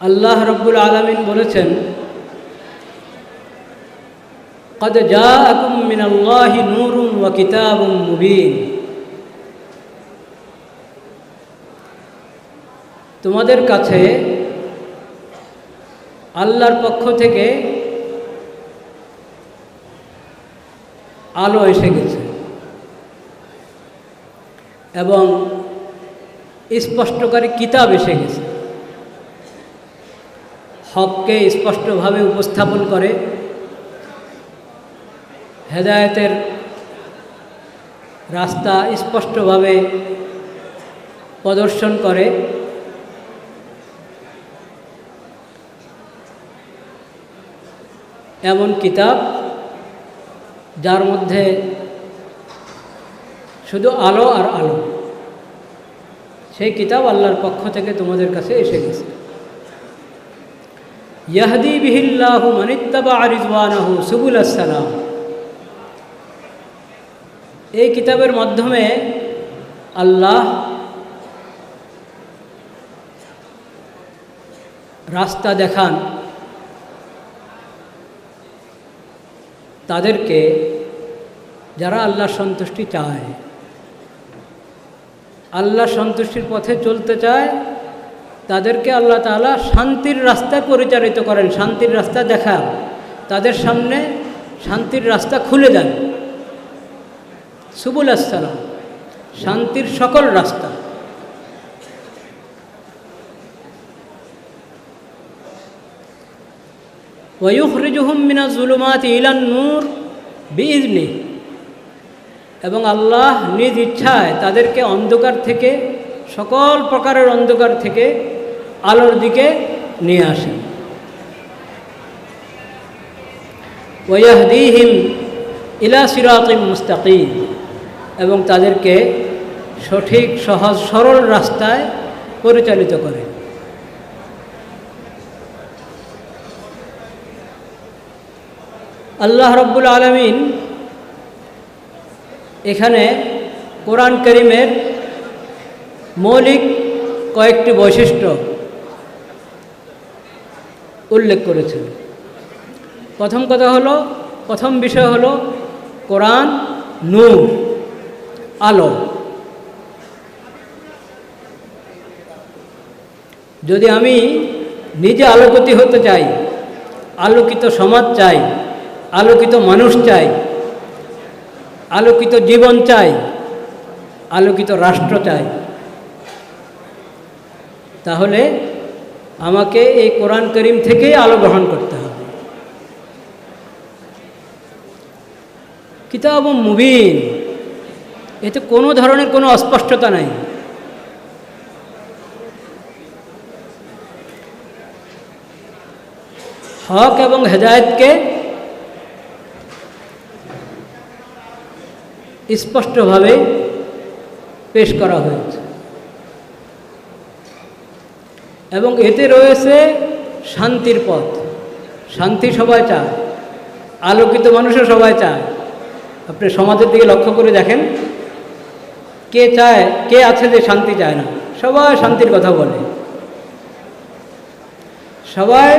আল্লাহ রব্বুল আলামিন বলেছেন, قد جاءكم من الله نور وكتاب مبين। তোমাদের কাছে আল্লাহর পক্ষ থেকে আলো এসে গেছে এবং স্পষ্টকারী কিতাব এসে গেছে। হককে স্পষ্টভাবে উপস্থাপন করে, হেদায়েতের রাস্তা স্পষ্টভাবে প্রদর্শন করে, এমন কিতাব যার মধ্যে শুধু আলো আর আলো। সেই কিতাব আল্লাহর পক্ষ থেকে তোমাদের কাছে এসে গেছে। ইয়াহদি বিহিল্লাহু মানিত্তাবা রিজওয়ানাহু সুবুলাস সালাম। এই কিতাবের মাধ্যমে আল্লাহ রাস্তা দেখান তাদেরকে যারা আল্লাহর সন্তুষ্টি চায়, আল্লাহর সন্তুষ্টির পথে চলতে চায়, তাদেরকে আল্লাহ তাআলা শান্তির রাস্তায় পরিচালিত করেন, শান্তির রাস্তা দেখান, তাদের সামনে শান্তির রাস্তা খুলে দেন। সুবুল আসসালাম, শান্তির সকল রাস্তা। ওয়ায়ুখরিজুহুম মিনাজ যুলুমাতি ইলান নূর বিইذনিহি। এবং আল্লাহ নিজ ইচ্ছায় তাদেরকে অন্ধকার থেকে, সকল প্রকারের অন্ধকার থেকে আলোর দিকে নিয়ে আসেন। ওয়াহদিহিম ইলা সিরাতিম মুস্তাকিম। এবং তাদেরকে সঠিক, সহজ, সরল রাস্তায় পরিচালিত করে। আল্লাহ রব্বুল আলামিন এখানে কোরআন কারীমের মৌলিক কয়েকটি বৈশিষ্ট্য উল্লেখ করেছেন। প্রথম বিষয় হলো কোরআন নূর, আলো। যদি আমি নিজে আলোকিত হতে চাই, আলোকিত সমাজ চাই, আলোকিত মানুষ চাই, আলোকিত জীবন চাই, আলোকিত রাষ্ট্র চাই, তাহলে আমাকে এই কোরআন কারীম থেকেই আলো গ্রহণ করতে হবে। কিতাবুম মুবিন, এতে কোনো ধরনের কোনো অস্পষ্টতা নাই। হক এবং হেদায়েতকে স্পষ্টভাবে পেশ করা হয়েছে এবং এতে রয়েছে শান্তির পথ। শান্তি সবাই চায়, আলোকিত মানুষও সবাই চায়। আপনি সমাজের দিকে লক্ষ্য করে দেখেন, কে চায়, কে আছে যে শান্তি চায় না? সবাই শান্তির কথা বলে, সবাই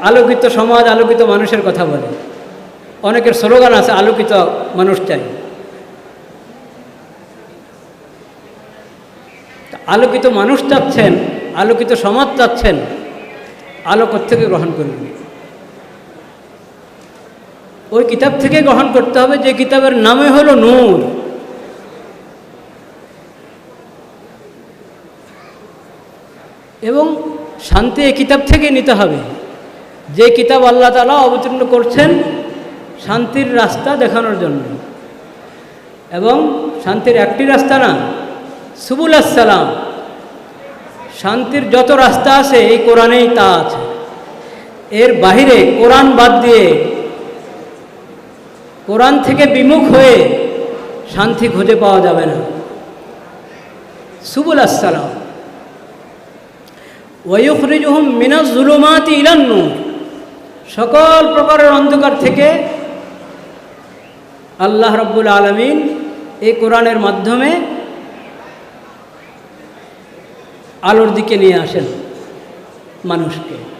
আলোকিত সমাজ, আলোকিত মানুষের কথা বলে। অনেকের স্লোগান আছে, আলোকিত মানুষ চাই। আলোকিত মানুষ চাচ্ছেন, আলোকিত সমাজ চাচ্ছেন, আলো কোত্থেকে গ্রহণ করবেন? ওই কিতাব থেকে গ্রহণ করতে হবে যে কিতাবের নামে হলো নূর। এবং শান্তি এই কিতাব থেকে নিতে হবে, যে কিতাব আল্লাহ তাআলা অবতীর্ণ করছেন শান্তির রাস্তা দেখানোর জন্য। এবং শান্তির একটি রাস্তা না, সুবুল আসসালাম। শান্তির যত রাস্তা আছে এই কোরআনেই তা আছে। এর বাহিরে কোরআন বাদ দিয়ে, কোরআন থেকে বিমুখ হয়ে শান্তি খুঁজে পাওয়া যাবে না। সুবুল আসসালাম। ওয়ায়ুখরিজুহুম মিনাজ যুলুমাতি ইলান নূর। সকল প্রকারের অন্ধকার থেকে আল্লাহ রব্বুল আলামিন এই কোরআনের মাধ্যমে আলোর দিকে নিয়ে আসেন। মানুষকে।